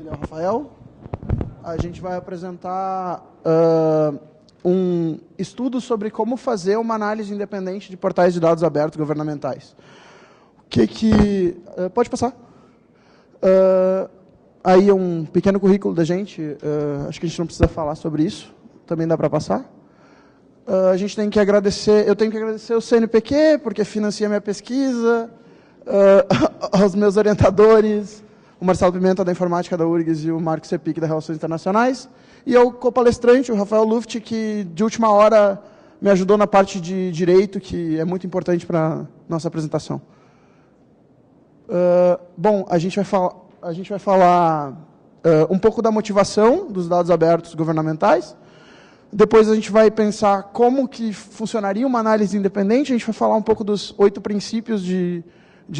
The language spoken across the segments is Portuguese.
ele é o Rafael. A gente vai apresentar um estudo sobre como fazer uma análise independente de portais de dados abertos governamentais. Pode passar. Aí é um pequeno currículo da gente. Acho que a gente não precisa falar sobre isso. Também dá para passar. A gente tem que agradecer, eu tenho que agradecer o CNPq, porque financia minha pesquisa, aos meus orientadores, o Marcelo Pimenta, da Informática da URGS, e o Marco Cepic, da Relações Internacionais, e ao copalestrante, o Rafael Luft, que de última hora me ajudou na parte de Direito, que é muito importante para a nossa apresentação. Bom, a gente vai falar um pouco da motivação dos dados abertos governamentais. Depois a gente vai pensar como que funcionaria uma análise independente. A gente vai falar um pouco dos 8 princípios de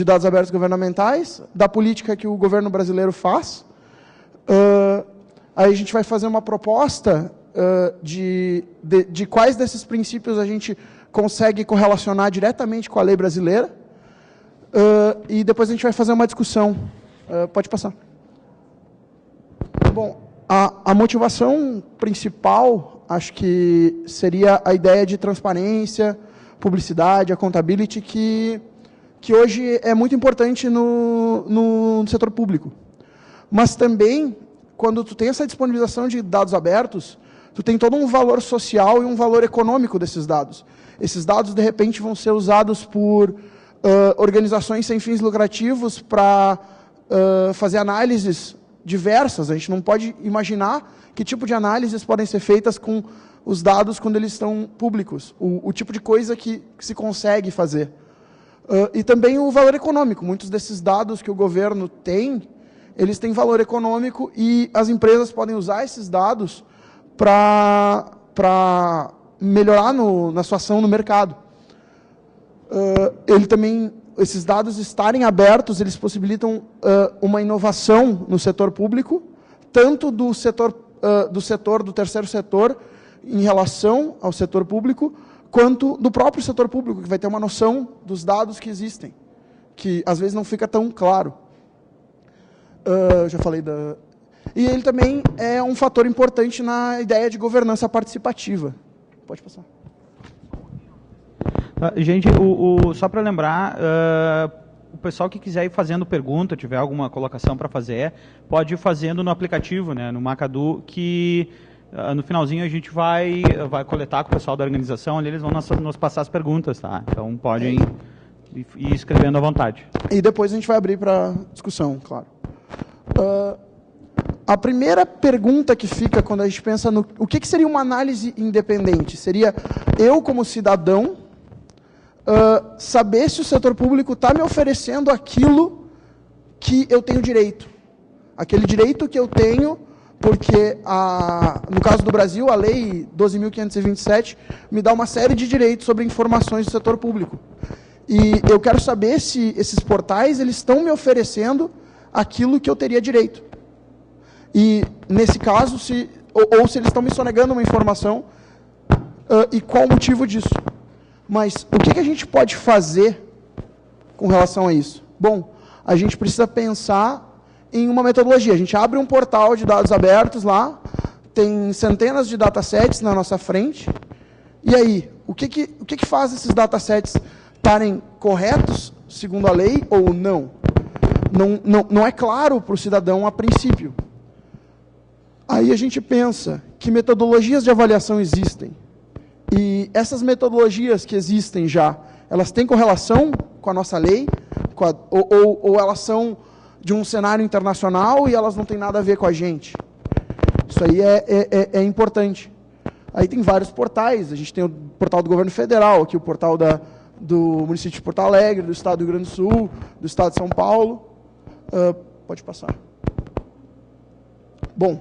dados abertos governamentais, da política que o governo brasileiro faz. Aí a gente vai fazer uma proposta de quais desses princípios a gente consegue correlacionar diretamente com a lei brasileira. E depois a gente vai fazer uma discussão. Pode passar. Bom, a motivação principal, acho que seria a ideia de transparência, publicidade, accountability, que hoje é muito importante no setor público. Mas também, quando tu tem essa disponibilização de dados abertos, tu tem todo um valor social e um valor econômico desses dados. Esses dados, de repente, vão ser usados por organizações sem fins lucrativos para fazer análises diversas. A gente não pode imaginar que tipo de análises podem ser feitas com os dados quando eles estão públicos, o tipo de coisa que se consegue fazer. E também o valor econômico. Muitos desses dados que o governo tem, eles têm valor econômico e as empresas podem usar esses dados para melhorar na sua ação no mercado. Esses dados estarem abertos, eles possibilitam uma inovação no setor público, tanto do terceiro setor em relação ao setor público, quanto do próprio setor público, que vai ter uma noção dos dados que existem, que às vezes não fica tão claro. Já falei da... E ele também é um fator importante na ideia de governança participativa. Pode passar. Gente, só para lembrar, o pessoal que quiser ir fazendo pergunta, tiver alguma colocação para fazer, pode ir fazendo no aplicativo, né, no Macadu, que no finalzinho a gente vai coletar com o pessoal da organização, ali eles vão nos passar as perguntas, tá? Então podem ir escrevendo à vontade. E depois a gente vai abrir para discussão, claro. A primeira pergunta que fica quando a gente pensa no o que seria uma análise independente, seria eu, como cidadão, saber se o setor público está me oferecendo aquilo que eu tenho direito. Aquele direito que eu tenho, porque, no caso do Brasil, a Lei 12.527 me dá uma série de direitos sobre informações do setor público. E eu quero saber se esses portais eles estão me oferecendo aquilo que eu teria direito. E, nesse caso, ou se eles estão me sonegando uma informação, e qual o motivo disso. Mas o que a gente pode fazer com relação a isso? Bom, a gente precisa pensar em uma metodologia. A gente abre um portal de dados abertos lá, tem centenas de datasets na nossa frente, e aí, o que faz esses datasets estarem corretos, segundo a lei, ou não? Não é claro para o cidadão a princípio. Aí a gente pensa que metodologias de avaliação existem. E essas metodologias que existem já, elas têm correlação com a nossa lei, ou elas são de um cenário internacional e elas não têm nada a ver com a gente? Isso aí é importante. Aí tem vários portais, a gente tem o portal do governo federal, aqui o portal do município de Porto Alegre, do estado do Rio Grande do Sul, do estado de São Paulo. Pode passar. Bom,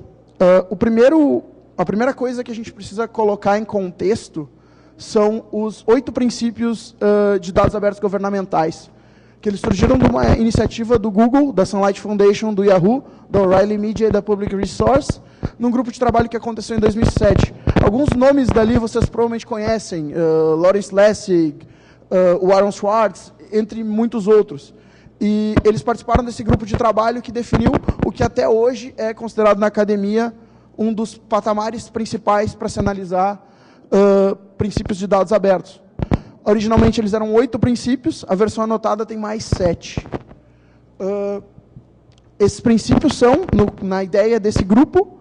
a primeira coisa que a gente precisa colocar em contexto são os 8 princípios de dados abertos governamentais, que eles surgiram de uma iniciativa do Google, da Sunlight Foundation, do Yahoo, da O'Reilly Media e da Public Resource, num grupo de trabalho que aconteceu em 2007. Alguns nomes dali vocês provavelmente conhecem, Lawrence Lessig, o Aaron Swartz, entre muitos outros. E eles participaram desse grupo de trabalho que definiu o que até hoje é considerado na academia um dos patamares principais para se analisar princípios de dados abertos. Originalmente eles eram 8 princípios, a versão anotada tem mais 7. Esses princípios são, na ideia desse grupo,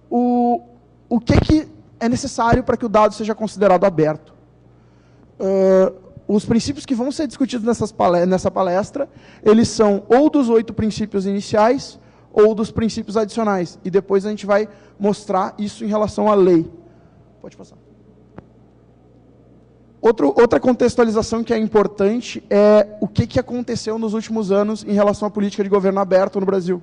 o que é necessário para que o dado seja considerado aberto. Os princípios que vão ser discutidos nessa palestra, eles são ou dos 8 princípios iniciais, ou dos princípios adicionais. E depois a gente vai mostrar isso em relação à lei. Pode passar. Outra contextualização que é importante é o que aconteceu nos últimos anos em relação à política de governo aberto no Brasil.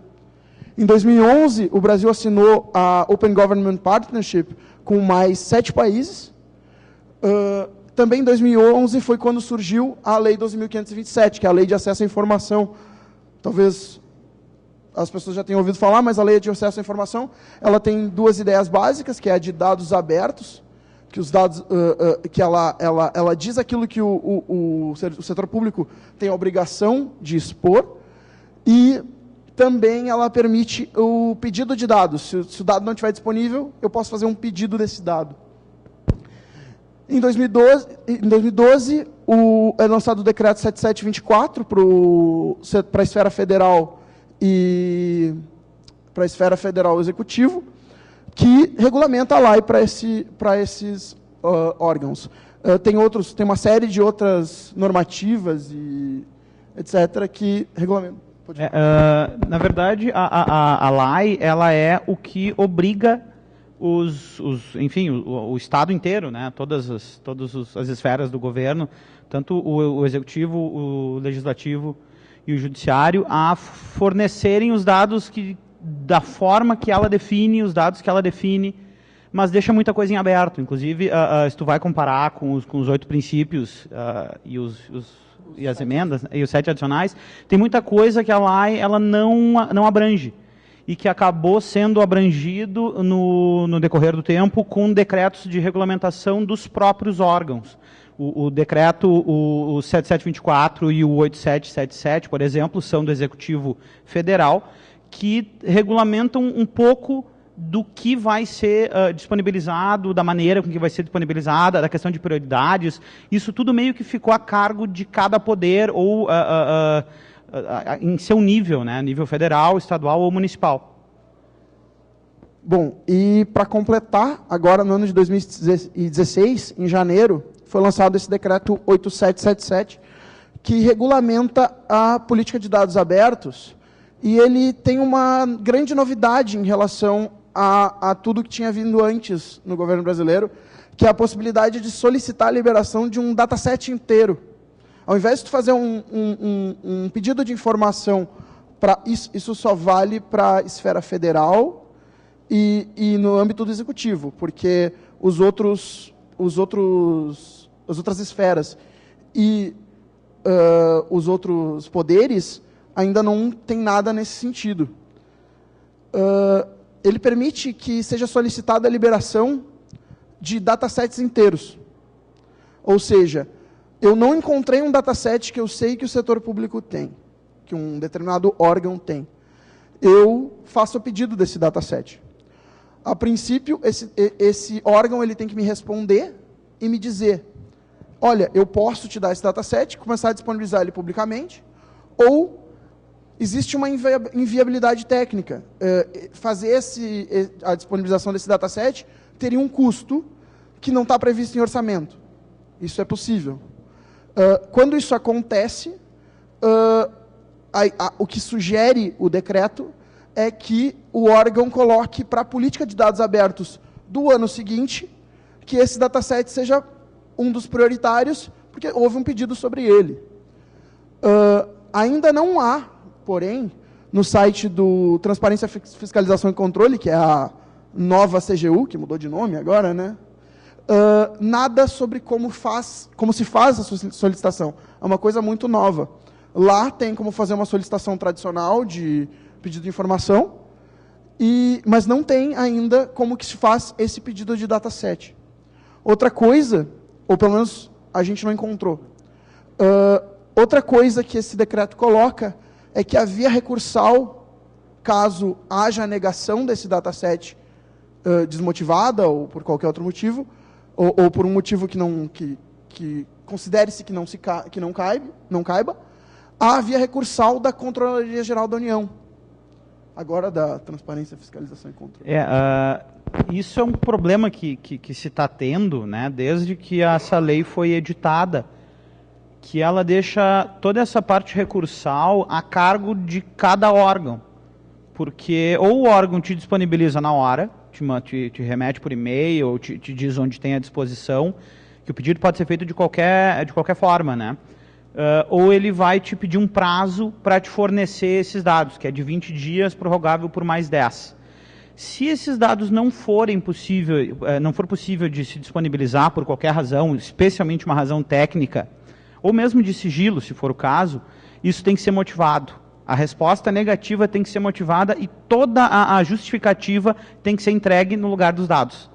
Em 2011, o Brasil assinou a Open Government Partnership com mais 7 países. Também em 2011 foi quando surgiu a Lei 12.527, que é a Lei de Acesso à Informação. Talvez as pessoas já tenham ouvido falar, mas a Lei de Acesso à Informação, ela tem 2 ideias básicas, que é a de dados abertos, que os dados, que ela diz aquilo que o setor público tem a obrigação de expor, e também ela permite o pedido de dados. Se o dado não estiver disponível, eu posso fazer um pedido desse dado. Em 2012 é lançado o Decreto 7724 para a esfera federal e para a esfera federal executivo, que regulamenta a lei para esses órgãos. Tem uma série de outras normativas e etc. que regulamentam. Na verdade, a lei ela é o que obriga enfim, o Estado inteiro, né, todas as esferas do governo, tanto o Executivo, o Legislativo e o Judiciário, a fornecerem os dados da forma que ela define, os dados que ela define, mas deixa muita coisa em aberto. Inclusive, se tu vai comparar com os 8 princípios e as emendas, e os 7 adicionais, tem muita coisa que a lei ela não abrange, e que acabou sendo abrangido no decorrer do tempo com decretos de regulamentação dos próprios órgãos. O decreto, o 7724 e o 8777, por exemplo, são do Executivo Federal, que regulamentam um pouco do que vai ser disponibilizado, da maneira com que vai ser disponibilizada, da questão de prioridades. Isso tudo meio que ficou a cargo de cada poder ou em seu nível, né? Nível federal, estadual ou municipal. Bom, e para completar, agora no ano de 2016, em janeiro, foi lançado esse decreto 8777, que regulamenta a política de dados abertos, e ele tem uma grande novidade em relação a tudo que tinha vindo antes no governo brasileiro, que é a possibilidade de solicitar a liberação de um dataset inteiro. Ao invés de tu fazer um pedido de informação, isso só vale para a esfera federal e no âmbito do executivo, porque as outras esferas e os outros poderes ainda não tem nada nesse sentido. Ele permite que seja solicitada a liberação de datasets inteiros. Ou seja, eu não encontrei um dataset que eu sei que o setor público tem, que um determinado órgão tem. Eu faço o pedido desse dataset. A princípio, esse órgão ele tem que me responder e me dizer, olha, eu posso te dar esse dataset, começar a disponibilizar ele publicamente, ou existe uma inviabilidade técnica. Fazer a disponibilização desse dataset teria um custo que não está previsto em orçamento. Isso é possível. Quando isso acontece, o que sugere o decreto é que o órgão coloque para a política de dados abertos do ano seguinte, que esse dataset seja um dos prioritários, porque houve um pedido sobre ele. Ainda não há, porém, no site do Transparência, Fiscalização e Controle, que é a nova CGU, que mudou de nome agora, né? Nada sobre como se faz a solicitação. É uma coisa muito nova. Lá tem como fazer uma solicitação tradicional de pedido de informação, mas não tem ainda como que se faz esse pedido de dataset. Outra coisa, ou pelo menos a gente não encontrou, Outra coisa que esse decreto coloca é que a via recursal, caso haja a negação desse dataset desmotivada ou por qualquer outro motivo, ou por um motivo que considere-se que não caiba, há a via recursal da Controladoria Geral da União. Agora da Transparência, Fiscalização e Controle. Isso é um problema que se está tendo, né, desde que essa lei foi editada, que ela deixa toda essa parte recursal a cargo de cada órgão. Porque ou o órgão te disponibiliza na hora, te remete por e-mail, ou te diz onde tem à disposição, que o pedido pode ser feito de qualquer forma, né? Ou ele vai te pedir um prazo para te fornecer esses dados, que é de 20 dias, prorrogável por mais 10. Se esses dados não for possível de se disponibilizar por qualquer razão, especialmente uma razão técnica, ou mesmo de sigilo, se for o caso, isso tem que ser motivado. A resposta negativa tem que ser motivada e toda a justificativa tem que ser entregue no lugar dos dados.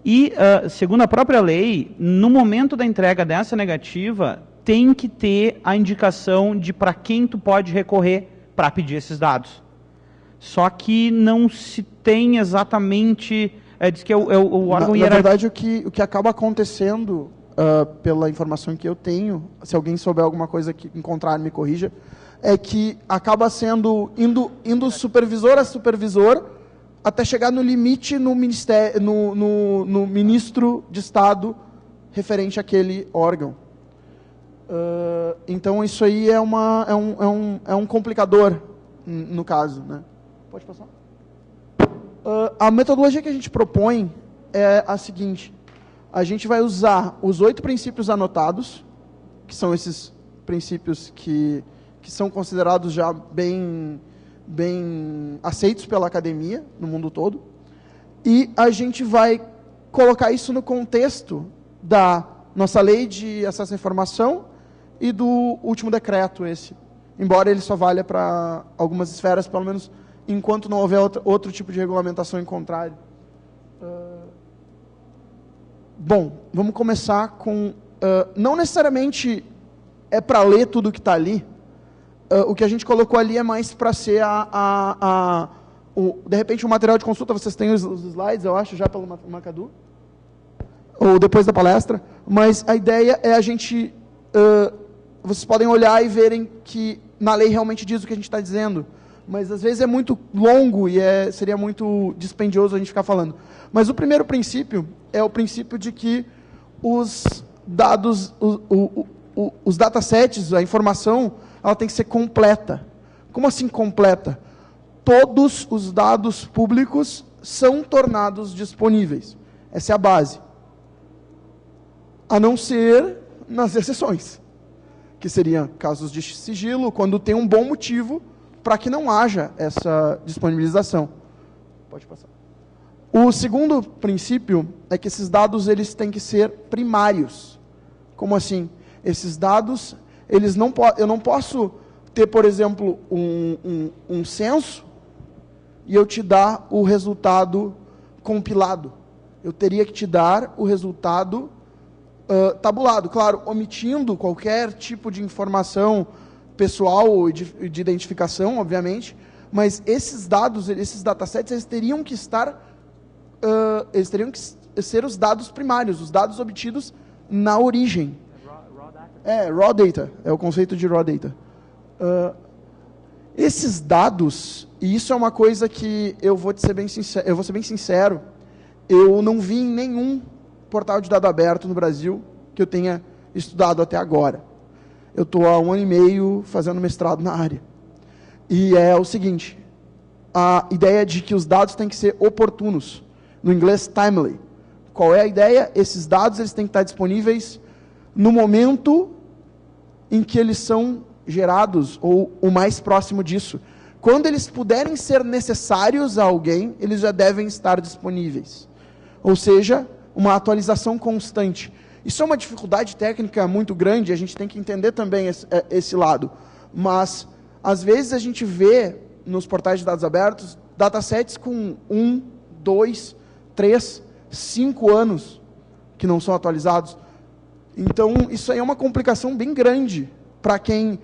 E, segundo a própria lei, no momento da entrega dessa negativa, tem que ter a indicação de para quem tu pode recorrer para pedir esses dados. Só que não se tem exatamente... diz que o órgão na verdade, o que acaba acontecendo, pela informação que eu tenho, se alguém souber alguma coisa que encontrar, me corrija, é que acaba sendo indo supervisor a supervisor até chegar no limite no ministério, no ministro de Estado referente àquele órgão. Então isso aí é um complicador no caso, né? Pode passar? A metodologia que a gente propõe é a seguinte: a gente vai usar os 8 princípios anotados, que são esses princípios que são considerados já bem aceitos pela academia no mundo todo, e a gente vai colocar isso no contexto da nossa lei de acesso à informação e do último decreto esse, embora ele só valha para algumas esferas, pelo menos enquanto não houver outro tipo de regulamentação em contrário. Bom, vamos começar com... não necessariamente é para ler tudo que está ali. O que a gente colocou ali é mais para ser de repente o material de consulta. Vocês têm os slides, eu acho, já pelo Macadu, ou depois da palestra, mas a ideia é a gente... vocês podem olhar e verem que na lei realmente diz o que a gente está dizendo, mas às vezes é muito longo e seria muito dispendioso a gente ficar falando. Mas o primeiro princípio é o princípio de que os dados, os datasets, a informação, ela tem que ser completa. Como assim completa? Todos os dados públicos são tornados disponíveis. Essa é a base. A não ser nas exceções, que seriam casos de sigilo, quando tem um bom motivo para que não haja essa disponibilização. Pode passar. O segundo princípio é que esses dados eles têm que ser primários. Como assim? Esses dados, eu não posso ter, por exemplo, um censo e eu te dar o resultado compilado. Eu teria que te dar o resultado tabulado, claro, omitindo qualquer tipo de informação pessoal ou de identificação, obviamente, mas esses dados, esses datasets, eles teriam que ser os dados primários, os dados obtidos na origem. Raw data, é o conceito de raw data. Esses dados, e isso é uma coisa que eu vou ser bem sincero, eu não vi em nenhum portal de dado aberto no Brasil que eu tenha estudado até agora. Eu estou há 1 ano e meio fazendo mestrado na área. E é o seguinte, a ideia de que os dados têm que ser oportunos, no inglês timely. Qual é a ideia? Esses dados eles têm que estar disponíveis no momento em que eles são gerados, ou o mais próximo disso. Quando eles puderem ser necessários a alguém, eles já devem estar disponíveis. Ou seja, uma atualização constante. Isso é uma dificuldade técnica muito grande, a gente tem que entender também esse lado. Mas, às vezes, a gente vê nos portais de dados abertos, datasets com 1, 2, 3, 5 anos que não são atualizados. Então, isso aí é uma complicação bem grande para quem,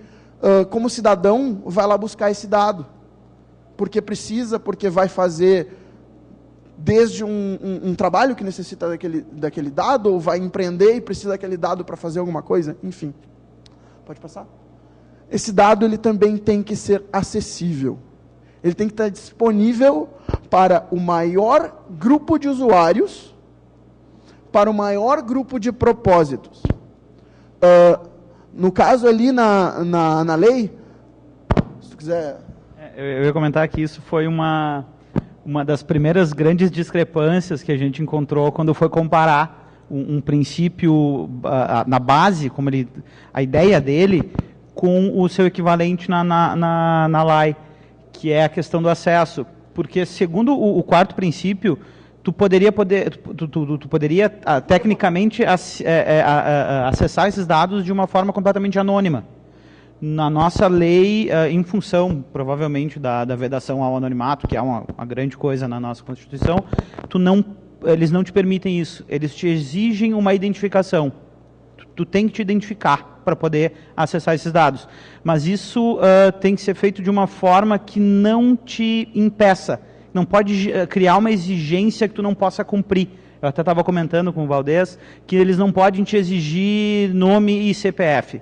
como cidadão, vai lá buscar esse dado. Porque precisa, porque vai fazer desde um trabalho que necessita daquele dado, ou vai empreender e precisa daquele dado para fazer alguma coisa, enfim. Pode passar? Esse dado ele também tem que ser acessível. Ele tem que estar disponível para o maior grupo de usuários, para o maior grupo de propósitos. No caso ali na lei, se tu quiser... Eu ia comentar que isso foi uma das primeiras grandes discrepâncias que a gente encontrou quando foi comparar um princípio na base, como a ideia dele, com o seu equivalente na LAI, que é a questão do acesso. Porque, segundo o quarto princípio, tu poderia tecnicamente acessar esses dados de uma forma completamente anônima. Na nossa lei, em função, provavelmente, da vedação ao anonimato, que é uma grande coisa na nossa Constituição, eles não te permitem isso. Eles te exigem uma identificação. Tu tem que te identificar para poder acessar esses dados. Mas isso tem que ser feito de uma forma que não te impeça. Não pode criar uma exigência que tu não possa cumprir. Eu até estava comentando com o Valdez que eles não podem te exigir nome e CPF.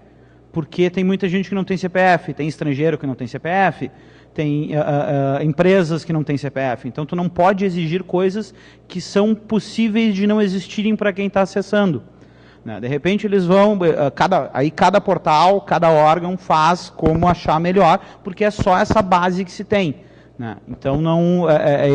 Porque tem muita gente que não tem CPF, tem estrangeiro que não tem CPF, tem empresas que não têm CPF. Então, tu não pode exigir coisas que são possíveis de não existirem para quem está acessando. Né? De repente, eles vão... cada portal, cada órgão faz como achar melhor, porque é só essa base que se tem. Né? Então,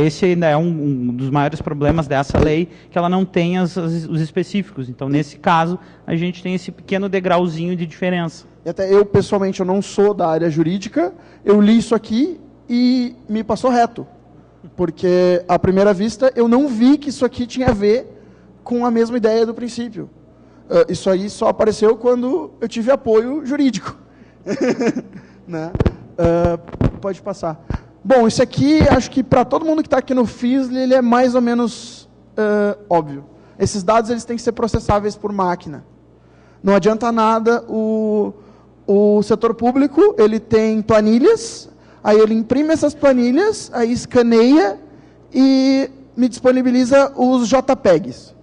esse ainda é um dos maiores problemas dessa lei, que ela não tem os específicos. Então, nesse caso, a gente tem esse pequeno degrauzinho de diferença. E até eu, pessoalmente, eu não sou da área jurídica, eu li isso aqui e me passou reto. Porque, à primeira vista, eu não vi que isso aqui tinha a ver com a mesma ideia do princípio. Isso aí só apareceu quando eu tive apoio jurídico. Né? Pode passar. Bom, isso aqui, acho que para todo mundo que está aqui no FISL, ele é mais ou menos óbvio. Esses dados eles têm que ser processáveis por máquina. Não adianta nada o setor público, ele tem planilhas, aí ele imprime essas planilhas, aí escaneia e me disponibiliza os JPEGs.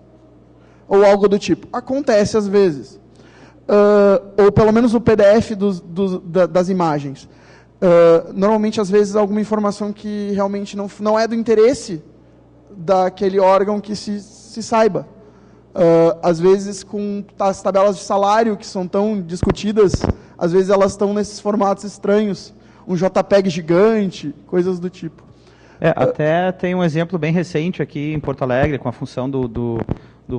Ou algo do tipo. Acontece às vezes. Ou pelo menos o PDF das imagens. Normalmente, às vezes, alguma informação que realmente não é do interesse daquele órgão que se saiba. Às vezes, com as tabelas de salário que são tão discutidas, às vezes elas estão nesses formatos estranhos. Um JPEG gigante, coisas do tipo. Até tem um exemplo bem recente aqui em Porto Alegre, com a função do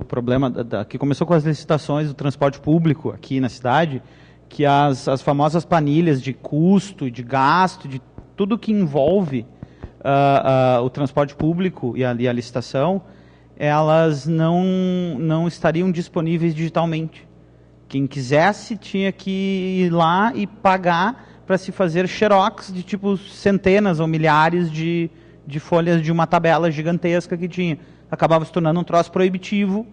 problema, que começou com as licitações do transporte público aqui na cidade, que as famosas planilhas de custo, de gasto, de tudo que envolve o transporte público e a licitação, elas não estariam disponíveis digitalmente. Quem quisesse tinha que ir lá e pagar para se fazer xerox de tipo centenas ou milhares de folhas de uma tabela gigantesca que tinha. Acabava se tornando um troço proibitivo,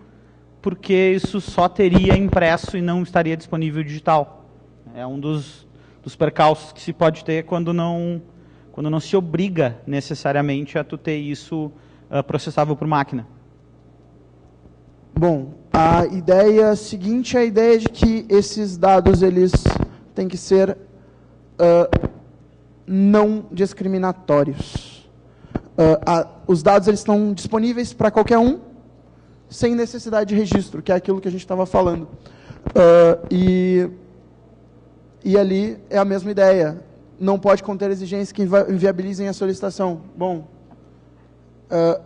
porque isso só teria impresso e não estaria disponível digital. É um dos percalços que se pode ter quando não se obriga necessariamente a tu ter isso processável por máquina. Bom, a ideia seguinte é a ideia de que esses dados eles têm que ser não discriminatórios. Os dados eles estão disponíveis para qualquer um, sem necessidade de registro, que é aquilo que a gente estava falando. E ali é a mesma ideia. Não pode conter exigências que inviabilizem a solicitação. Bom,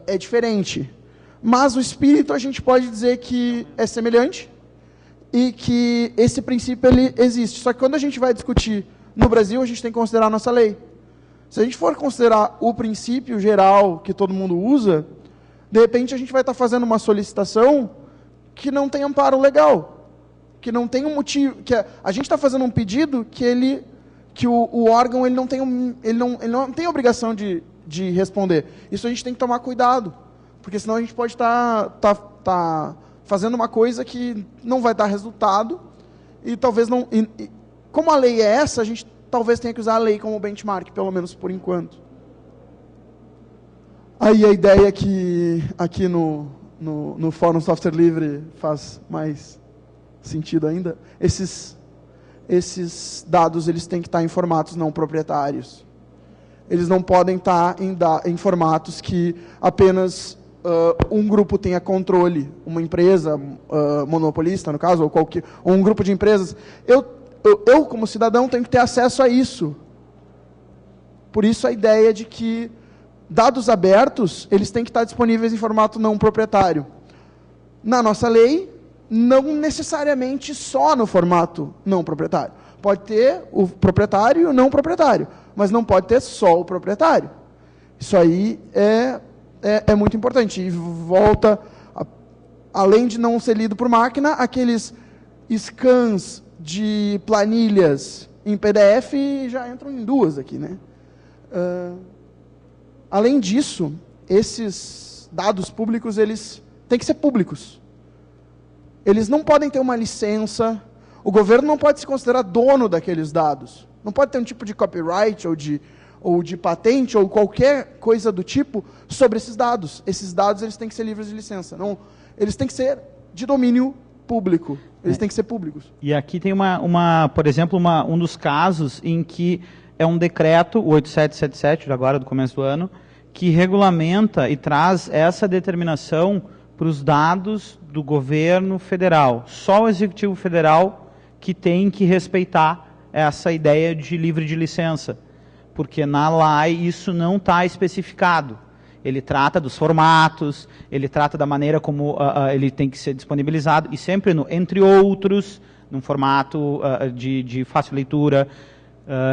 é diferente. Mas o espírito a gente pode dizer que é semelhante e que esse princípio ele existe. Só que quando a gente vai discutir no Brasil, a gente tem que considerar a nossa lei. Se a gente for considerar o princípio geral que todo mundo usa, de repente a gente vai estar fazendo uma solicitação que não tem amparo legal, que não tem um motivo, que a gente está fazendo um pedido que o órgão ele não tem a obrigação de responder. Isso a gente tem que tomar cuidado, porque senão a gente pode estar fazendo uma coisa que não vai dar resultado e talvez não como a lei é essa, a gente talvez tenha que usar a lei como benchmark, pelo menos por enquanto. Aí a ideia que aqui no Fórum Software Livre faz mais sentido ainda, esses dados eles têm que estar em formatos não proprietários. Eles não podem estar em formatos que apenas um grupo tenha controle, uma empresa monopolista, no caso, ou um grupo de empresas. Eu, como cidadão, tenho que ter acesso a isso. Por isso a ideia de que dados abertos, eles têm que estar disponíveis em formato não proprietário. Na nossa lei, não necessariamente só no formato não proprietário. Pode ter o proprietário e o não proprietário, mas não pode ter só o proprietário. Isso aí é muito importante. E volta, além de não ser lido por máquina, aqueles scans de planilhas em PDF já entram em duas aqui, né? Além disso, esses dados públicos, eles têm que ser públicos. Eles não podem ter uma licença, o governo não pode se considerar dono daqueles dados. Não pode ter um tipo de copyright ou de patente ou qualquer coisa do tipo sobre esses dados. Esses dados eles têm que ser livres de licença. Não, eles têm que ser de domínio público. Eles têm que ser públicos. E aqui tem por exemplo, um dos casos em que é um decreto, o 8777, agora do começo do ano, que regulamenta e traz essa determinação para os dados do governo federal. Só o Executivo Federal que tem que respeitar essa ideia de livre de licença, porque na LAI isso não está especificado. Ele trata dos formatos, ele trata da maneira como ele tem que ser disponibilizado, e sempre entre outros, num formato de fácil leitura,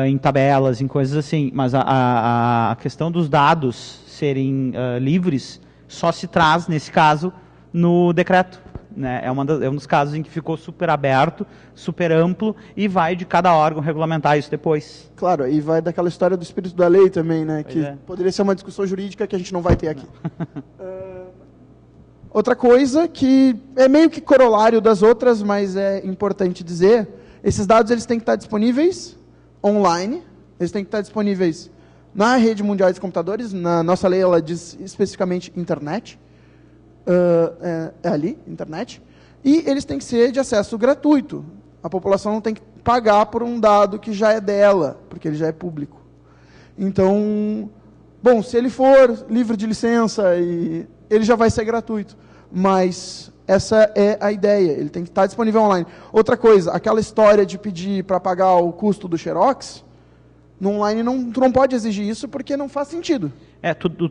em tabelas, em coisas assim. Mas a questão dos dados serem livres só se traz, nesse caso, no decreto. Né? É um dos casos em que ficou super aberto, super amplo, e vai de cada órgão regulamentar isso depois. Claro, e vai daquela história do espírito da lei também, né? Que poderia ser uma discussão jurídica que a gente não vai ter aqui. Outra coisa que é meio que corolário das outras, mas é importante dizer, esses dados eles têm que estar disponíveis online, eles têm que estar disponíveis na rede mundial de computadores. Na nossa lei ela diz especificamente internet, é ali, internet, e eles têm que ser de acesso gratuito. A população não tem que pagar por um dado que já é dela, porque ele já é público. Então, bom, se ele for livre de licença, ele já vai ser gratuito, mas essa é a ideia, ele tem que estar disponível online. Outra coisa, aquela história de pedir para pagar o custo do Xerox, no online tu não pode exigir isso porque não faz sentido.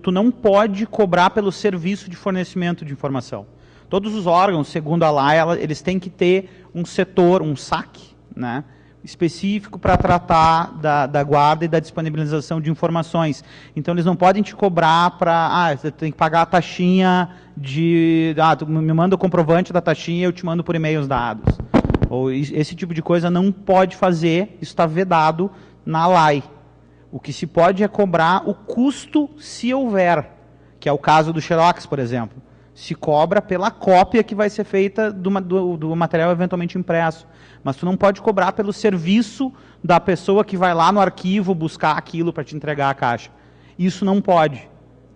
Tu não pode cobrar pelo serviço de fornecimento de informação. Todos os órgãos, segundo a LAI, eles têm que ter um setor, um SAC, né, específico para tratar da guarda e da disponibilização de informações. Então, eles não podem te cobrar para... você tem que pagar a taxinha de... tu me manda o comprovante da taxinha e eu te mando por e-mail os dados. Ou esse tipo de coisa não pode fazer, isso está vedado na LAI. O que se pode é cobrar o custo, se houver, que é o caso do Xerox, por exemplo. Se cobra pela cópia que vai ser feita do material eventualmente impresso. Mas tu não pode cobrar pelo serviço da pessoa que vai lá no arquivo buscar aquilo para te entregar a caixa. Isso não pode.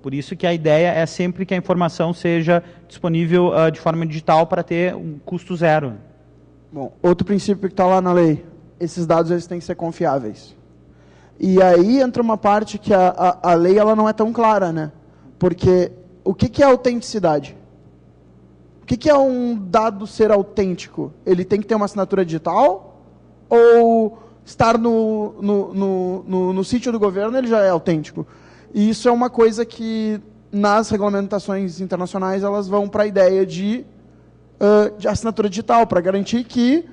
Por isso que a ideia é sempre que a informação seja disponível de forma digital para ter um custo zero. Bom, outro princípio que está lá na lei, esses dados eles têm que ser confiáveis. E aí entra uma parte que a lei ela não é tão clara, né? Porque o que é autenticidade? O que é um dado ser autêntico? Ele tem que ter uma assinatura digital? Ou estar no sítio do governo ele já é autêntico? E isso é uma coisa que nas regulamentações internacionais elas vão para a ideia de assinatura digital, para garantir que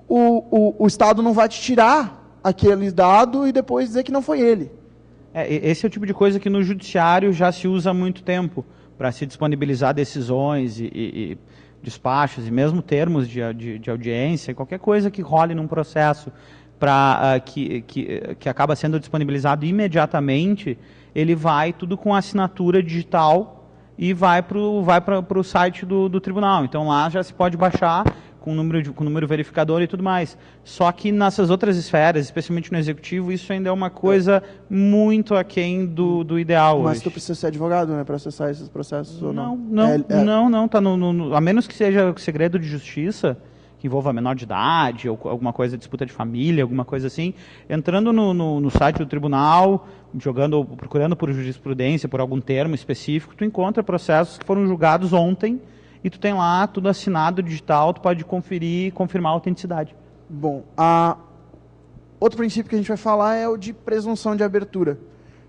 o Estado não vai te tirar aquele dado e depois dizer que não foi ele. Esse é o tipo de coisa que no judiciário já se usa há muito tempo, para se disponibilizar decisões e despachos, e mesmo termos de audiência, qualquer coisa que role num processo que acaba sendo disponibilizado imediatamente, ele vai tudo com assinatura digital e vai para o site do tribunal. Então lá já se pode baixar com número verificador e tudo mais. Só que nessas outras esferas, especialmente no executivo, isso ainda é uma coisa muito aquém do ideal. Mas hoje. tu precisa ser advogado, né, para acessar esses processos ou não? Não, tá a menos que seja segredo de justiça, que envolva menor de idade, ou alguma coisa, disputa de família, alguma coisa assim, entrando no site do tribunal, procurando por jurisprudência, por algum termo específico, tu encontra processos que foram julgados ontem, e tu tem lá tudo assinado, digital, tu pode conferir e confirmar a autenticidade. Bom, outro princípio que a gente vai falar é o de presunção de abertura.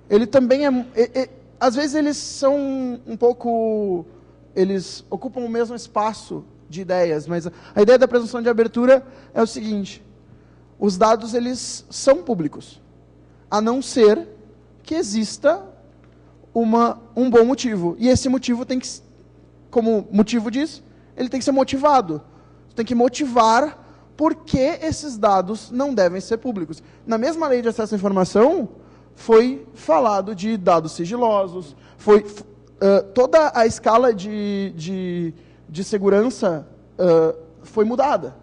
Ele também às vezes eles são um pouco... Eles ocupam o mesmo espaço de ideias, mas a ideia da presunção de abertura é o seguinte: os dados eles são públicos, a não ser que exista um bom motivo. E esse motivo tem que, como o motivo diz, ele tem que ser motivado. Você tem que motivar por que esses dados não devem ser públicos. Na mesma lei de acesso à informação, foi falado de dados sigilosos, toda a escala de segurança foi mudada.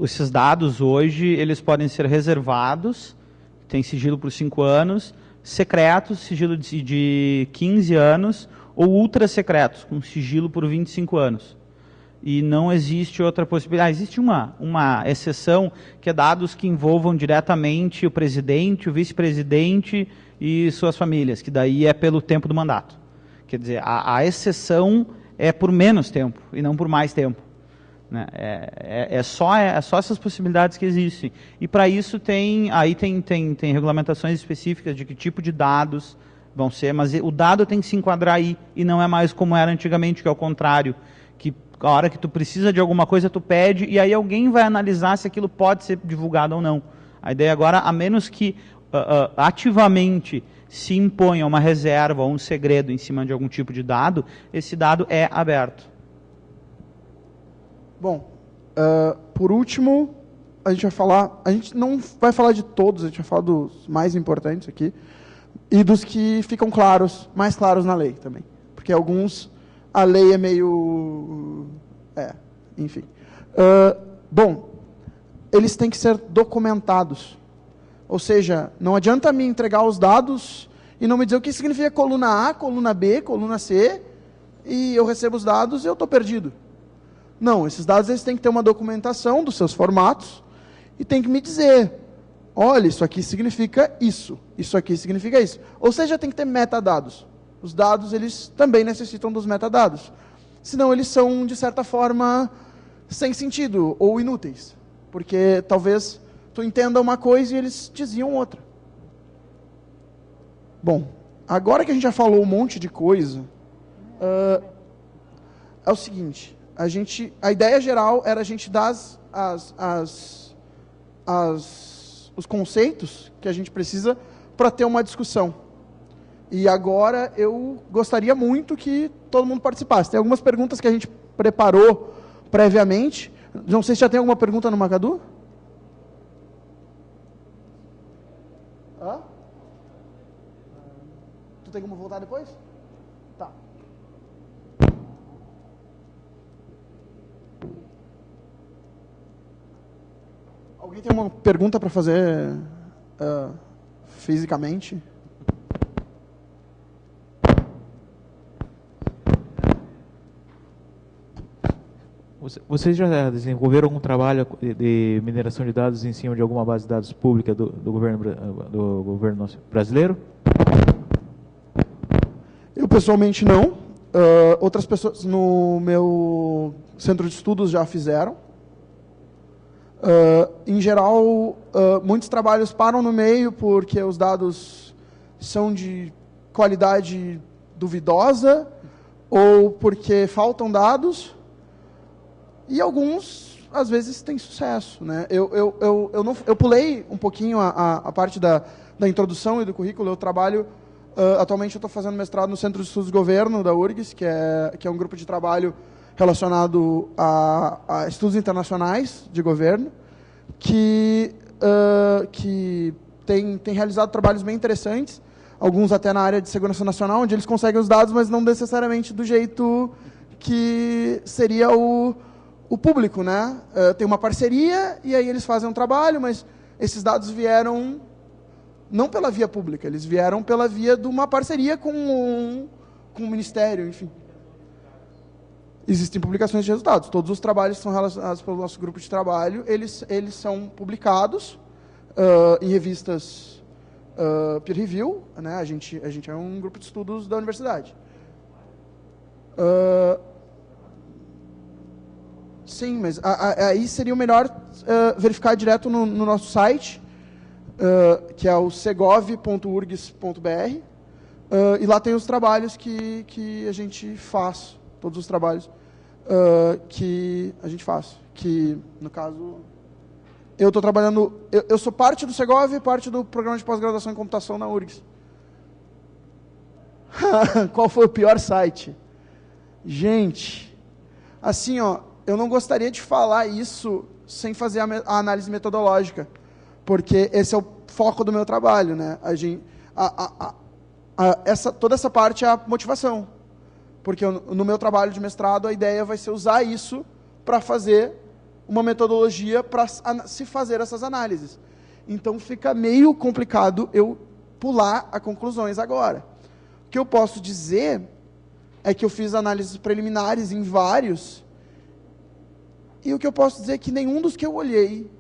Esses dados hoje, eles podem ser reservados, tem sigilo por 5 anos, secretos, sigilo de 15 anos, ou ultra secretos, com sigilo por 25 anos. E não existe outra possibilidade. Existe uma exceção, que é dados que envolvam diretamente o presidente, o vice-presidente e suas famílias, que daí é pelo tempo do mandato. Quer dizer, a exceção é por menos tempo e não por mais tempo. Né? É só essas possibilidades que existem. E para isso tem regulamentações específicas de que tipo de dados vão ser, mas o dado tem que se enquadrar aí, e não é mais como era antigamente, que é o contrário, que a hora que tu precisa de alguma coisa, tu pede, e aí alguém vai analisar se aquilo pode ser divulgado ou não. A ideia agora, a menos que ativamente se imponha uma reserva ou um segredo em cima de algum tipo de dado, esse dado é aberto. Bom, por último, a gente não vai falar de todos, a gente vai falar dos mais importantes aqui, e dos que ficam mais claros na lei também. Porque alguns, a lei é meio... enfim. Bom, eles têm que ser documentados. Ou seja, não adianta me entregar os dados e não me dizer o que significa coluna A, coluna B, coluna C, e eu recebo os dados e eu estou perdido. Não, esses dados eles têm que ter uma documentação dos seus formatos e tem que me dizer, olha, isso aqui significa isso aqui significa isso. Ou seja, tem que ter metadados. Os dados eles também necessitam dos metadados. Senão eles são, de certa forma, sem sentido ou inúteis. Porque talvez tu entenda uma coisa e eles diziam outra. Bom, agora que a gente já falou um monte de coisa, é o seguinte, a ideia geral era a gente dar os conceitos que a gente precisa para ter uma discussão. E agora eu gostaria muito que todo mundo participasse. Tem algumas perguntas que a gente preparou previamente. Não sei se já tem alguma pergunta no Macadu? Tu tem como voltar depois? Tá. Alguém tem uma pergunta para fazer fisicamente? Vocês já desenvolveram algum trabalho de mineração de dados em cima de alguma base de dados pública do governo brasileiro? Eu pessoalmente não. Outras pessoas no meu centro de estudos já fizeram. Em geral, muitos trabalhos param no meio porque os dados são de qualidade duvidosa ou porque faltam dados. E alguns, às vezes, têm sucesso. Né? Eu pulei um pouquinho a parte da introdução e do currículo. Eu trabalho, atualmente eu estou fazendo mestrado no Centro de Estudos do Governo, da URGS, que é um grupo de trabalho relacionado a estudos internacionais de governo, que tem realizado trabalhos bem interessantes, alguns até na área de segurança nacional, onde eles conseguem os dados, mas não necessariamente do jeito que seria o o público, né? Tem uma parceria e aí eles fazem um trabalho, mas esses dados vieram não pela via pública, eles vieram pela via de uma parceria com o Ministério, enfim. Existem publicações de resultados. Todos os trabalhos que são relacionados pelo nosso grupo de trabalho, eles são publicados em revistas peer review, né? A gente é um grupo de estudos da universidade. Sim, mas aí seria o melhor verificar direto no nosso site, que é o segov.urgs.br, e lá tem os trabalhos que a gente faz, todos os trabalhos que a gente faz, que, no caso, eu estou trabalhando, eu sou parte do Segov e parte do programa de pós-graduação em computação na URGS. Qual foi o pior site? Gente, assim, ó, eu não gostaria de falar isso sem fazer a análise metodológica, porque esse é o foco do meu trabalho, né? Toda essa parte é a motivação, porque no meu trabalho de mestrado a ideia vai ser usar isso para fazer uma metodologia para se fazer essas análises. Então fica meio complicado eu pular a conclusões agora. O que eu posso dizer é que eu fiz análises preliminares em vários, e o que eu posso dizer é que nenhum dos que eu olhei,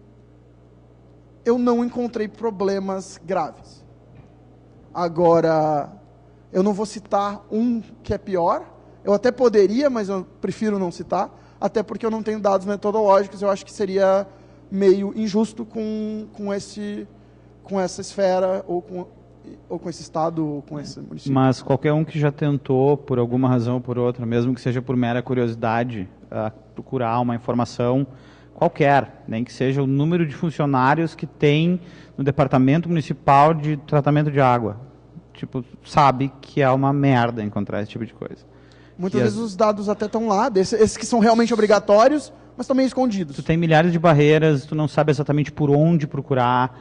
eu não encontrei problemas graves. Agora, eu não vou citar um que é pior, eu até poderia, mas eu prefiro não citar, até porque eu não tenho dados metodológicos, eu acho que seria meio injusto com essa esfera, ou com esse estado, ou com esse município. Mas qualquer um que já tentou, por alguma razão ou por outra, mesmo que seja por mera curiosidade, procurar uma informação qualquer, nem que seja o número de funcionários que tem no Departamento Municipal de Tratamento de Água, tipo, sabe que é uma merda encontrar esse tipo de coisa. Muitas vezes os dados até estão lá, esses que são realmente obrigatórios, mas também escondidos. Tu tem milhares de barreiras, tu não sabe exatamente por onde procurar,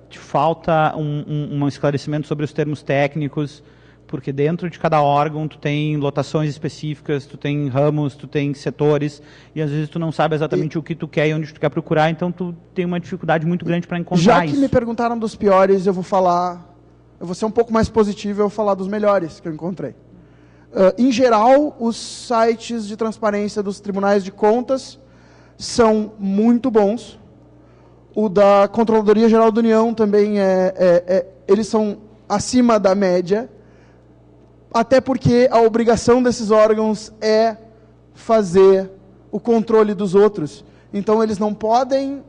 te falta um esclarecimento sobre os termos técnicos, porque dentro de cada órgão tu tem lotações específicas, tu tem ramos, tu tem setores, e às vezes tu não sabe exatamente o que tu quer e onde tu quer procurar, então tu tem uma dificuldade muito grande para encontrar isso. Já isso. que me perguntaram dos piores, eu vou ser um pouco mais positivo, eu vou falar dos melhores que eu encontrei. Em geral, os sites de transparência dos tribunais de contas são muito bons. O da Controladoria Geral da União também eles são acima da média, até porque a obrigação desses órgãos é fazer o controle dos outros. Então, eles não podem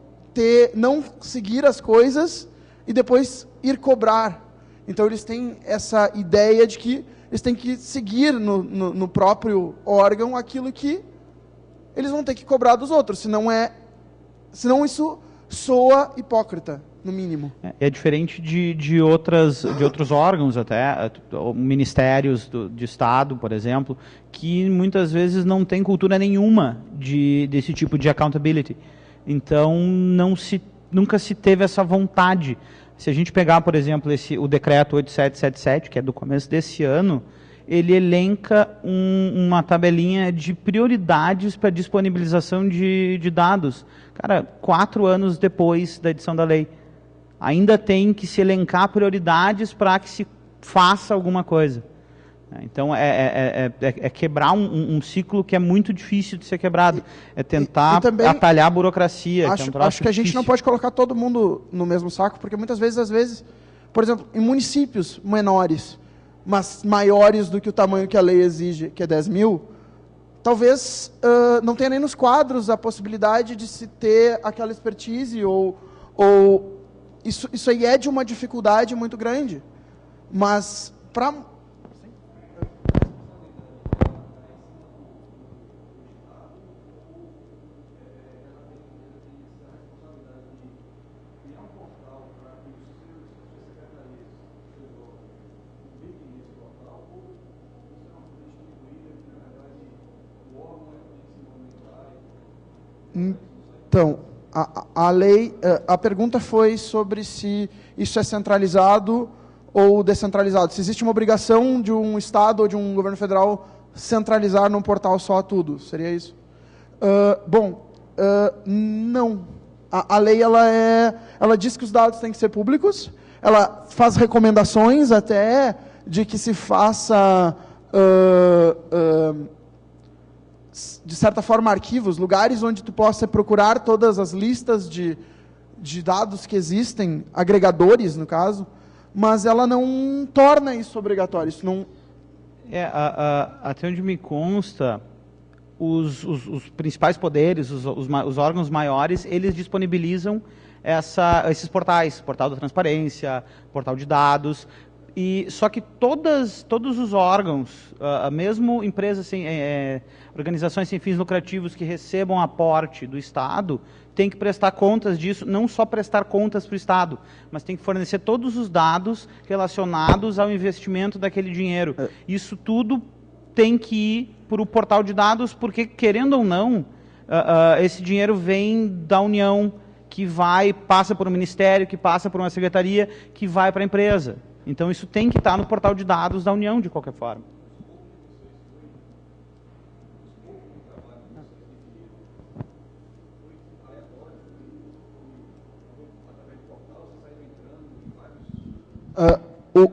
não seguir as coisas e depois ir cobrar. Então, eles têm essa ideia de que eles têm que seguir no próprio órgão aquilo que eles vão ter que cobrar dos outros, senão isso soa hipócrita, no mínimo. É diferente de outros órgãos até, ministérios de Estado, por exemplo, que muitas vezes não tem cultura nenhuma desse tipo de accountability. Então, nunca se teve essa vontade. Se a gente pegar, por exemplo, o decreto 8777, que é do começo desse ano, ele elenca uma tabelinha de prioridades para disponibilização de dados. Cara, 4 anos depois da edição da lei. Ainda tem que se elencar prioridades para que se faça alguma coisa. Então, é quebrar um ciclo que é muito difícil de ser quebrado. É tentar também atalhar a burocracia. Acho que a gente não pode colocar todo mundo no mesmo saco, porque muitas vezes, por exemplo, em municípios menores, mas maiores do que o tamanho que a lei exige, que é 10 mil, talvez não tenha nem nos quadros a possibilidade de se ter aquela expertise, ou isso aí é de uma dificuldade muito grande. Mas, Então, a lei, a pergunta foi sobre se isso é centralizado ou descentralizado. Se existe uma obrigação de um Estado ou de um governo federal centralizar num portal só tudo, seria isso? Não. A lei ela diz que os dados têm que ser públicos, ela faz recomendações até de que se faça, de certa forma, arquivos, lugares onde tu possa procurar todas as listas de dados que existem, agregadores, no caso, mas ela não torna isso obrigatório. Isso não... Até onde me consta, os principais poderes, os órgãos maiores, eles disponibilizam esses portais, portal da transparência, portal de dados, só que todos os órgãos, mesmo empresas, organizações sem fins lucrativos que recebam aporte do Estado, tem que prestar contas disso, não só prestar contas para o Estado, mas tem que fornecer todos os dados relacionados ao investimento daquele dinheiro. Isso tudo tem que ir para o portal de dados, porque, querendo ou não, esse dinheiro vem da União, que passa por um ministério, que passa por uma secretaria, que vai para a empresa. Então, isso tem que estar no portal de dados da União, de qualquer forma.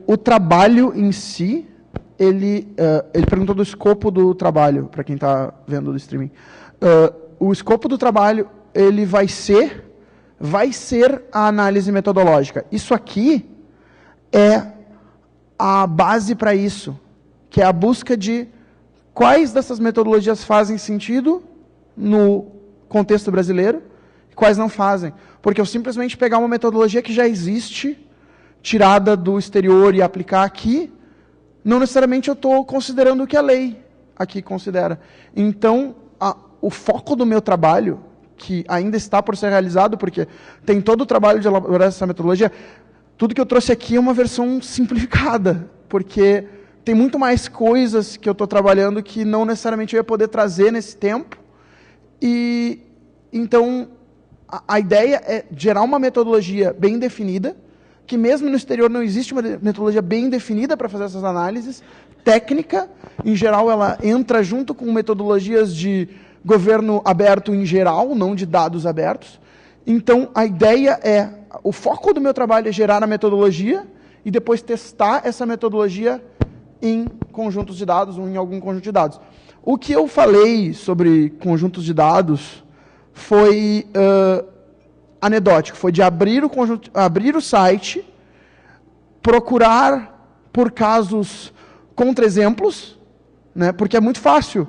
O trabalho em si, ele perguntou do escopo do trabalho, para quem está vendo do streaming. O escopo do trabalho, ele vai ser a análise metodológica. Isso aqui é a base para isso, que é a busca de quais dessas metodologias fazem sentido no contexto brasileiro e quais não fazem. Porque eu simplesmente pegar uma metodologia que já existe, tirada do exterior e aplicar aqui, não necessariamente eu estou considerando o que a lei aqui considera. Então, o foco do meu trabalho, que ainda está por ser realizado, porque tem todo o trabalho de elaborar essa metodologia, tudo que eu trouxe aqui é uma versão simplificada, porque tem muito mais coisas que eu estou trabalhando que não necessariamente eu ia poder trazer nesse tempo. E então, a ideia é gerar uma metodologia bem definida, que mesmo no exterior não existe uma metodologia bem definida para fazer essas análises, técnica, em geral ela entra junto com metodologias de governo aberto em geral, não de dados abertos. Então, a ideia o foco do meu trabalho é gerar a metodologia e depois testar essa metodologia em conjuntos de dados ou em algum conjunto de dados. O que eu falei sobre conjuntos de dados foi anedótico, foi de abrir o site, procurar por casos contra-exemplos, né, porque é muito fácil.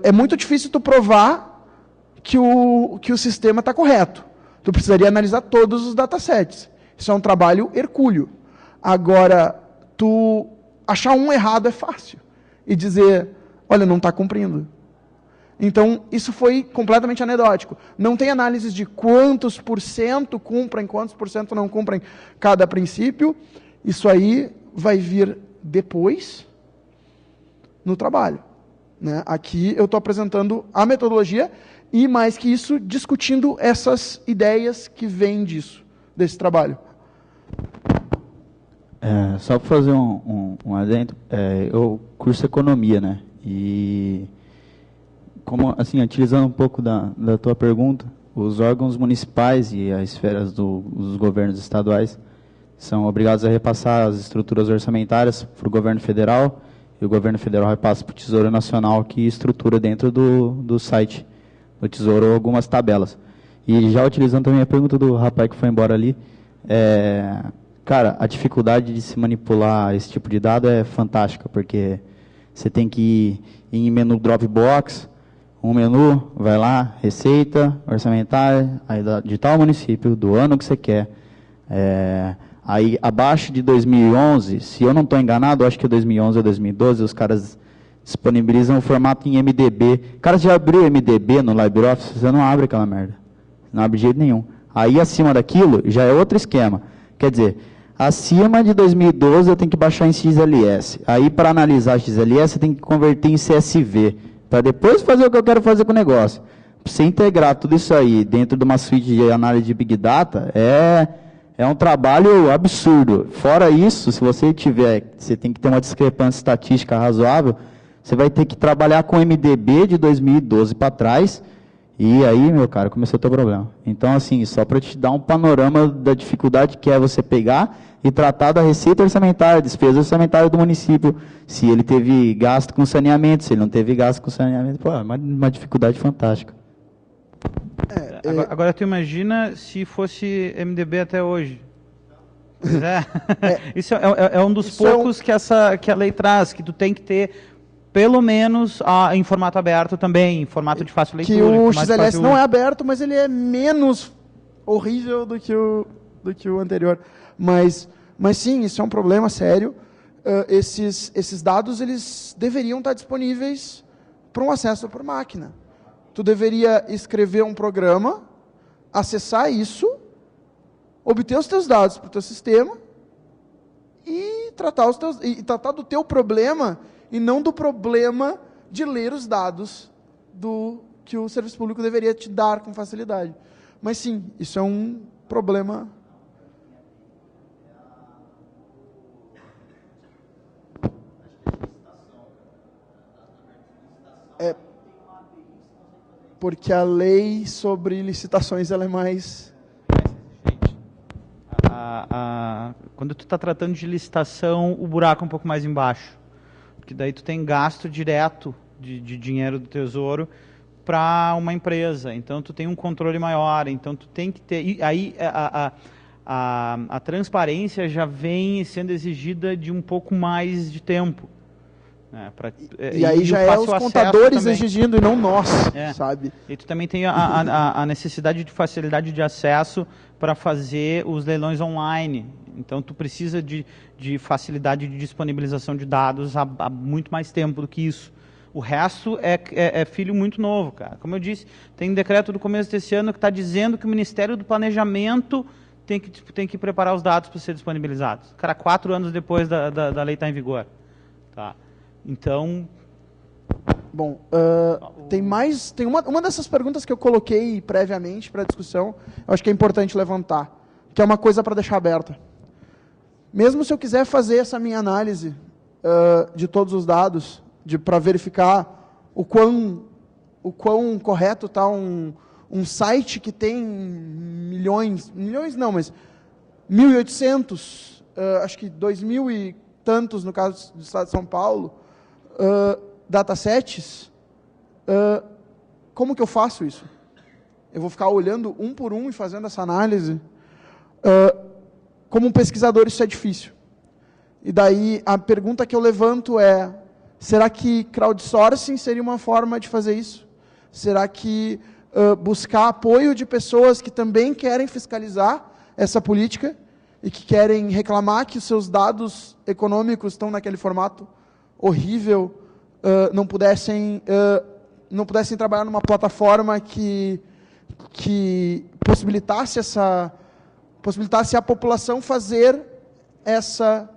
É muito difícil tu provar que o sistema está correto. Tu precisaria analisar todos os datasets. Isso é um trabalho hercúleo. Agora, tu achar um errado é fácil. E dizer, olha, não está cumprindo. Então, isso foi completamente anedótico. Não tem análise de quantos por cento cumprem, quantos por cento não cumprem cada princípio. Isso aí vai vir depois no trabalho. Né? Aqui eu estou apresentando a metodologia e, mais que isso, discutindo essas ideias que vêm desse trabalho. Só para fazer um adendo, eu curso economia, né? E, como, assim, utilizando um pouco da tua pergunta, os órgãos municipais e as esferas dos governos estaduais são obrigados a repassar as estruturas orçamentárias para o governo federal, e o governo federal repassa para o Tesouro Nacional, que estrutura dentro do site do Tesouro algumas tabelas. E já utilizando também a pergunta do rapaz que foi embora ali, cara, a dificuldade de se manipular esse tipo de dado é fantástica, porque você tem que ir em menu Dropbox, um menu, vai lá, receita, orçamentária, aí de tal município, do ano que você quer. Aí, abaixo de 2011, se eu não estou enganado, acho que é 2011 ou 2012, os caras disponibilizam o formato em MDB. O cara já abriu MDB no LibreOffice, você não abre aquela merda. Não abre de jeito nenhum. Aí, acima daquilo, já é outro esquema. Quer dizer, acima de 2012, eu tenho que baixar em XLS. Aí, para analisar XLS, eu tenho que converter em CSV, para depois fazer o que eu quero fazer com o negócio. Para você integrar tudo isso aí dentro de uma suite de análise de Big Data, é um trabalho absurdo. Fora isso, se você tem que ter uma discrepância estatística razoável, Você vai ter que trabalhar com MDB de 2012 para trás, e aí, meu cara, começou o teu problema. Então, assim, só para te dar um panorama da dificuldade que é você pegar e tratar da receita orçamentária, despesa orçamentária do município, se ele teve gasto com saneamento, se ele não teve gasto com saneamento, pô, é uma dificuldade fantástica. Agora tu imagina se fosse MDB até hoje. Pois é. Isso é um dos poucos que a lei traz, que tu tem que ter pelo menos em formato aberto também, em formato de fácil leitura. Que o XLS não é aberto, mas ele é menos horrível do que o anterior. Mas sim, isso é um problema sério. Esses dados eles deveriam estar disponíveis para um acesso por máquina. Tu deveria escrever um programa, acessar isso, obter os teus dados para o teu sistema e tratar do teu problema e não do problema de ler os dados que o serviço público deveria te dar com facilidade. Mas sim, isso é um problema. Porque a lei sobre licitações ela é mais... Quando tu está tratando de licitação, o buraco é um pouco mais embaixo. Porque daí tu tem gasto direto de dinheiro do Tesouro para uma empresa. Então tu tem um controle maior. Então tu tem que ter... E aí a transparência já vem sendo exigida de um pouco mais de tempo. E aí já é os contadores exigindo e não nós, sabe? E tu também tem a necessidade de facilidade de acesso para fazer os leilões online. Então tu precisa de facilidade de disponibilização de dados há muito mais tempo do que isso. O resto é filho muito novo, cara. Como eu disse, tem um decreto do começo desse ano que está dizendo que o Ministério do Planejamento tem que preparar os dados para ser disponibilizados. Cara, 4 anos depois da lei estar em vigor. Tá. Então... Bom, tem uma dessas perguntas que eu coloquei previamente para a discussão, eu acho que é importante levantar, que é uma coisa para deixar aberta. Mesmo se eu quiser fazer essa minha análise de todos os dados, para verificar o quão correto está um site que tem milhões não, mas 1.800, acho que 2.000 e tantos, no caso do estado de São Paulo, datasets, como que eu faço isso? Eu vou ficar olhando um por um e fazendo essa análise? Como um pesquisador isso é difícil. E daí a pergunta que eu levanto é, será que crowdsourcing seria uma forma de fazer isso? Será que buscar apoio de pessoas que também querem fiscalizar essa política e que querem reclamar que os seus dados econômicos estão naquele formato horrível, não pudessem trabalhar numa plataforma que possibilitasse a população fazer essa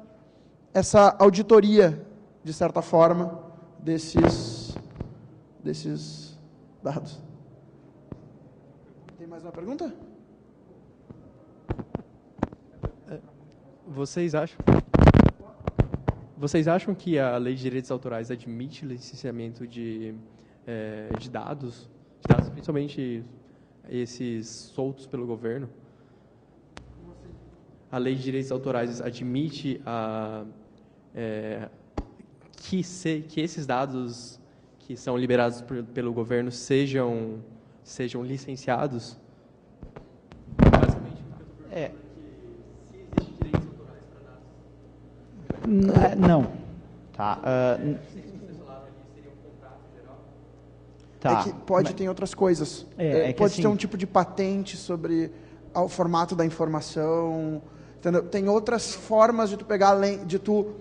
auditoria, de certa forma, desses dados. Tem mais uma pergunta? Vocês acham que a Lei de Direitos Autorais admite licenciamento de dados, principalmente esses soltos pelo governo? A Lei de Direitos Autorais admite que esses dados que são liberados pelo governo sejam licenciados? Basicamente, Não. Tá. É que pode ter outras coisas. Pode ter um tipo de patente sobre o formato da informação. Entendeu? Tem outras formas de tu pegar, de tu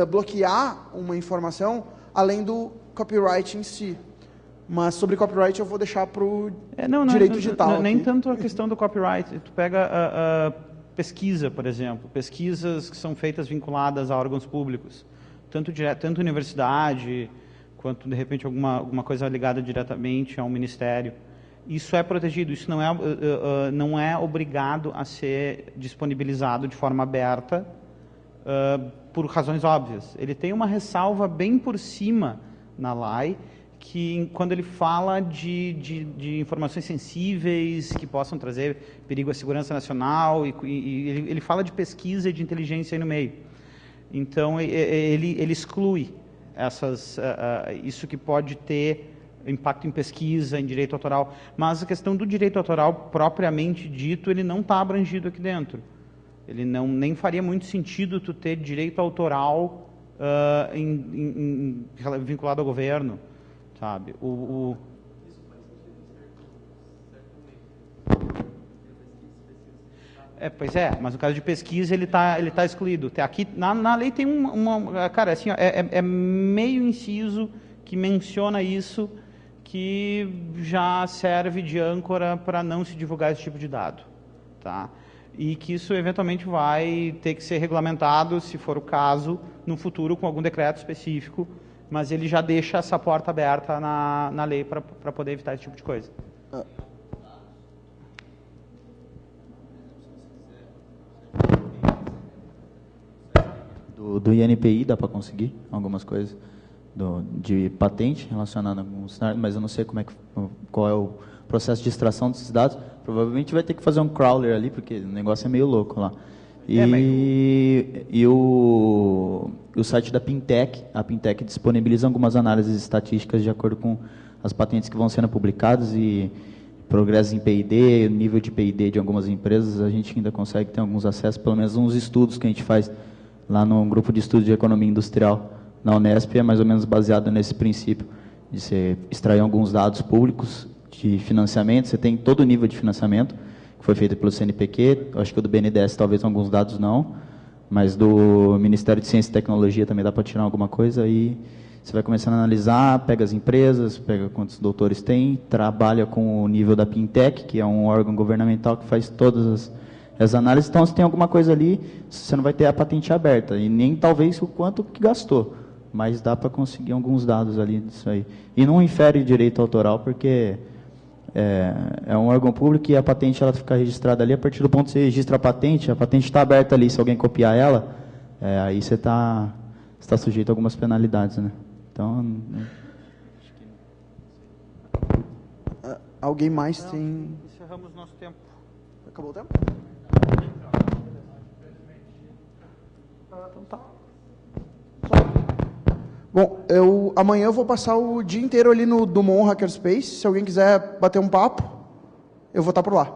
bloquear uma informação, além do copyright em si. Mas sobre copyright eu vou deixar para o direito digital. Nem tanto a questão do copyright. Tu pega pesquisa, por exemplo. Pesquisas que são feitas vinculadas a órgãos públicos. Tanto universidade, quanto, de repente, alguma coisa ligada diretamente a um ministério. Isso é protegido, isso não é obrigado a ser disponibilizado de forma aberta por razões óbvias. Ele tem uma ressalva bem por cima na lei, que quando ele fala de informações sensíveis que possam trazer perigo à segurança nacional, e ele fala de pesquisa e de inteligência aí no meio. Então, ele exclui isso que pode ter impacto em pesquisa, em direito autoral. Mas a questão do direito autoral, propriamente dito, ele não está abrangido aqui dentro. Ele nem faria muito sentido tu ter direito autoral vinculado ao governo, sabe? Pois é, mas no caso de pesquisa ele tá excluído. Aqui na lei tem cara, assim, é meio inciso que menciona isso, que já serve de âncora para não se divulgar esse tipo de dado, tá? E que isso eventualmente vai ter que ser regulamentado, se for o caso, no futuro com algum decreto específico, mas ele já deixa essa porta aberta na lei para poder evitar esse tipo de coisa. Do INPI dá para conseguir algumas coisas de patente relacionada com o cenário, mas eu não sei qual é o processo de extração desses dados. Provavelmente vai ter que fazer um crawler ali, porque o negócio é meio louco lá. E o site da Pintec, a Pintec disponibiliza algumas análises estatísticas de acordo com as patentes que vão sendo publicadas e progresso em P&D, nível de P&D de algumas empresas, a gente ainda consegue ter alguns acessos, pelo menos uns estudos que a gente faz lá no grupo de estudos de economia industrial na Unesp, é mais ou menos baseado nesse princípio de você extrair alguns dados públicos de financiamento. Você tem todo o nível de financiamento, que foi feito pelo CNPq, acho que o do BNDES talvez alguns dados não, mas do Ministério de Ciência e Tecnologia também dá para tirar alguma coisa, aí você vai começando a analisar, pega as empresas, pega quantos doutores tem, trabalha com o nível da Pintec, que é um órgão governamental que faz todas as análises. Então, se tem alguma coisa ali, você não vai ter a patente aberta, e nem talvez o quanto que gastou, mas dá para conseguir alguns dados ali disso aí. E não infere direito autoral, porque é um órgão público e a patente ela fica registrada ali. A partir do ponto que você registra a patente está aberta ali. Se alguém copiar ela, aí você está sujeito a algumas penalidades, né? Então, alguém mais tem... Encerramos nosso tempo. Acabou o tempo? Então tá. Bom, amanhã eu vou passar o dia inteiro ali no Dumont Hackerspace. Se alguém quiser bater um papo, eu vou estar por lá.